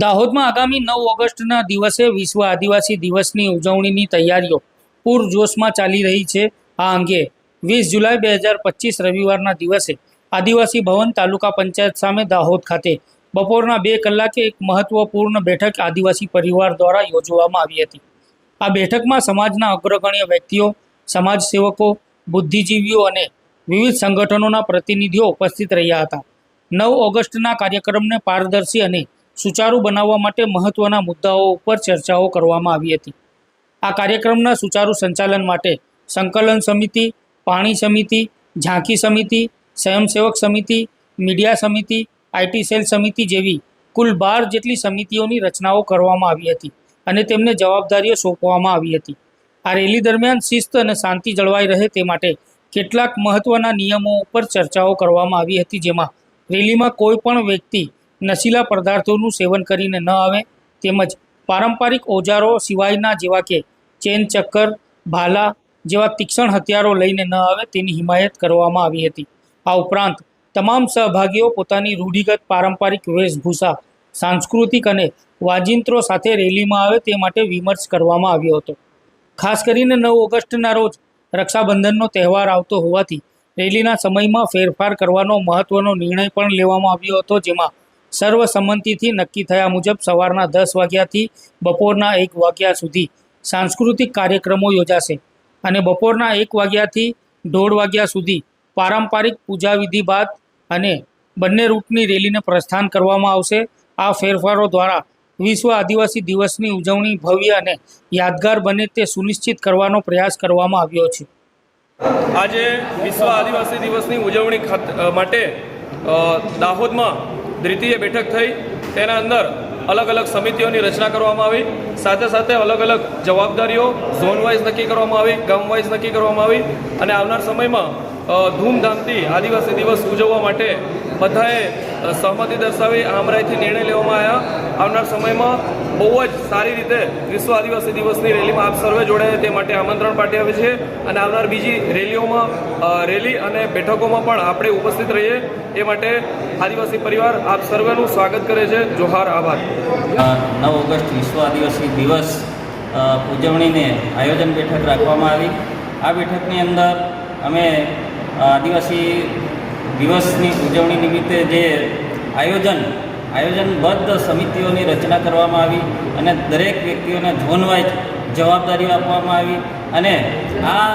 દાહોદમાં આગામી 9 ઓગસ્ટના દિવસે વિશ્વ આદિવાસી દિવસની ઉજવણીની તૈયારીઓ પૂરજોશમાં ચાલી રહી છે। આ અંગે 20 જુલાઈ 2025 રવિવારના દિવસે આદિવાસી ભવન તાલુકા પંચાયત સામે દાહોદ ખાતે બપોરના 2 કલાકે એક મહત્વપૂર્ણ બેઠક આદિવાસી પરિવાર દ્વારા યોજવામાં આવી હતી। આ બેઠકમાં સમાજના અગ્રગણ્ય વ્યક્તિઓ, સમાજસેવકો, બુદ્ધિજીવીઓ અને વિવિધ સંગઠનોના પ્રતિનિધિઓ ઉપસ્થિત રહ્યા હતા। 9 ઓગસ્ટના કાર્યક્રમને પારદર્શી અને સુચારુ બનાવવા માટે મહત્વના મુદ્દાઓ ઉપર ચર્ચાઓ કરવામાં આવી હતી। આ કાર્યક્રમના સુચારુ સંચાલન માટે સંકલન સમિતિ, પાણી સમિતિ, ઝાંખી સમિતિ, સ્વયંસેવક સમિતિ, મીડિયા સમિતિ, આઈટી સેલ સમિતિ જેવી કુલ 12 જેટલી સમિતિઓની રચનાઓ કરવામાં આવી હતી અને તેમને જવાબદારીઓ સોંપવામાં આવી હતી। આ રેલી દરમિયાન શિસ્ત અને શાંતિ જળવાઈ રહે તે માટે કેટલાક મહત્વના નિયમો ઉપર ચર્ચાઓ કરવામાં આવી હતી, જેમાં રેલીમાં કોઈ પણ વ્યક્તિ નશીલા પદાર્થોનું સેવન કરીને ન આવે તેમજ પારંપરિક ઓજારો સિવાયના જેવા કે ચેન, ચક્કર, ભાલા જેવા તીક્ષ્ણ હથિયારો લઈને ન આવે તેની હિમાયત કરવામાં આવી હતી। આ ઉપરાંત તમામ સહભાગીઓ પોતાની રૂઢિગત પારંપરિક વેશભૂષા, સાંસ્કૃતિક અને વાજિંત્રો સાથે રેલીમાં આવે તે માટે વિમર્શ કરવામાં આવ્યો હતો। ખાસ કરીને 9 ઓગસ્ટના રોજ રક્ષાબંધનનો તહેવાર આવતો હોવાથી રેલીના સમયમાં ફેરફાર કરવાનો મહત્વનો નિર્ણય પણ લેવામાં આવ્યો હતો, જેમાં સર્વસંમતિથી નક્કી થયા મુજબ સવારના 10 વાગ્યાથી બપોરના 1 વાગ્યા સુધી સાંસ્કૃતિક કાર્યક્રમો યોજાશે અને બપોરના 1 વાગ્યાથી 1:30 વાગ્યા સુધી પારંપરિક પૂજા વિધિ બાદ અને બંને રૂટની રેલીને પ્રસ્થાન કરવામાં આવશે। આ ફેરફારો દ્વારા વિશ્વ આદિવાસી દિવસની ઉજવણી ભવ્ય અને યાદગાર બને તે સુનિશ્ચિત કરવાનો પ્રયાસ કરવામાં આવ્યો છે। આજે વિશ્વ આદિવાસી દિવસની ઉજવણી માટે દાહોદમાં દ્વિતીય બેઠક થઈ। તેના અંદર અલગ અલગ સમિતિઓની રચના કરવામાં આવી, સાથે સાથે અલગ અલગ જવાબદારીઓ ઝોન વાઇઝ નક્કી કરવામાં આવી, ગામ વાઇઝ નક્કી કરવામાં આવી અને આવનાર સમયમાં ધૂમધામથી આદિવાસી દિવસ ઉજવવા માટે બધાએ સહમતિ દર્શાવી આમરાઈથી નિર્ણય લેવામાં આવ્યા। આવનાર સમયમાં બહુ જ સારી રીતે વિશ્વ આદિવાસી દિવસની રેલીમાં આપ સર્વે જોડાય તે માટે આમંત્રણ પાઠવ્યા છે અને આવનાર બીજી રેલીઓમાં રેલી અને બેઠકોમાં પણ આપણે ઉપસ્થિત રહીએ એ માટે આદિવાસી પરિવાર આપ સર્વેનું સ્વાગત કરે છે। જોહાર, આભાર। 9 ઓગસ્ટ વિશ્વ આદિવાસી દિવસ ઉજવણીને આયોજન બેઠક રાખવામાં આવી। આ બેઠકની અંદર અમે આદિવાસી દિવસની ઉજવણી નિમિત્તે જે આયોજનબદ્ધ સમિતિઓની રચના કરવામાં આવી અને દરેક વ્યક્તિઓને ઝોન વાઇઝ જવાબદારીઓ આપવામાં આવી અને આ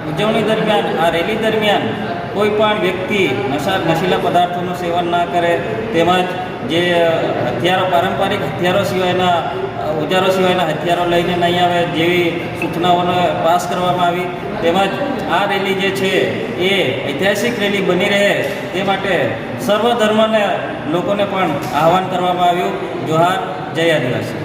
ઉજવણી દરમિયાન, આ રેલી દરમિયાન કોઈ પણ વ્યક્તિ નશીલા પદાર્થોનું સેવન ના કરે તેમજ જે હથિયારો, પારંપરિક હથિયારો સિવાયના ઓજારો સિવાયના હથિયારો લઈને નહીં આવે જેવી સૂચનાઓને પાસ કરવામાં આવી। તેમજ આ રેલી જે છે એ ઐતિહાસિક રેલી બની રહે તે માટે સર્વ ધર્મને લોકોને પણ આહવાન કરવામાં આવ્યું। જોહાર, જય આદિવાસી।